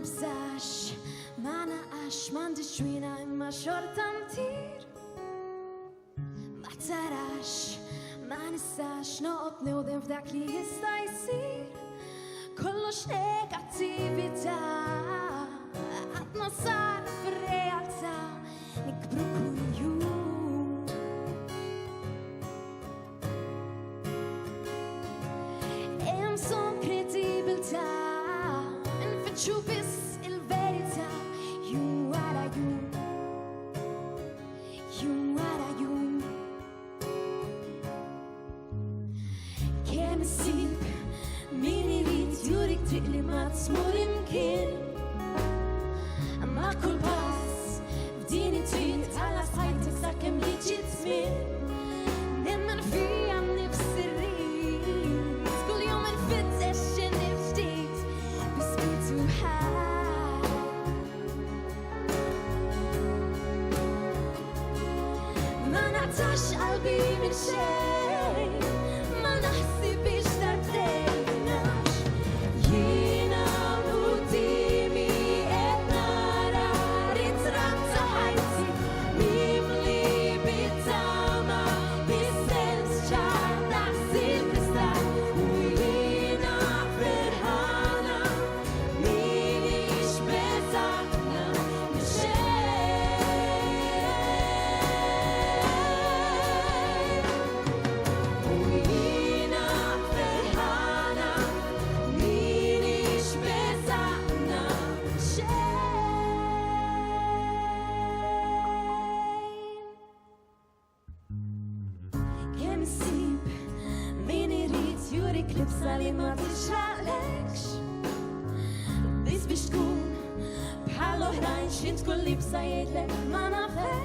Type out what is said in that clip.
nibżax, ma naqax, m'għandix twina imma xorta ntir. Ma tarax, ma nistax noqgħod newdem f'dak li jista' jsir. Kollox negattività, qatt ma sar fir-realtà, nikbru kull jum. Hemm bżonn kredibilità, nfittxu biss il-verità, jum wara jum, jum wara jum. Kemm issib min irid jurik triq li ma tmur imkien. Ma kull pass f'din it-triq tala sajtek sakemm jiġi żmien. Nemmen fija nnifsi rrid, kull jum infittex xi ġdid bi spiritu ħaj. Ma nagħtax qalbi minn xejn, ma naħsibx darbtejn għax jiena qudiemi qed nara ritratt ta' ħajti mimli bit-tama, bis-sens ċar ta' simplicità u jiena ferħana m'iniex beżaqna minn xejn. U jiena ferħana m'iniex beżaqna minn xejn. Kemm issib min irid jurik libsa li ma tixraqlekx, biss biex tkun bħal oħrajn x'int kull libsa jgħidlek ma nafek.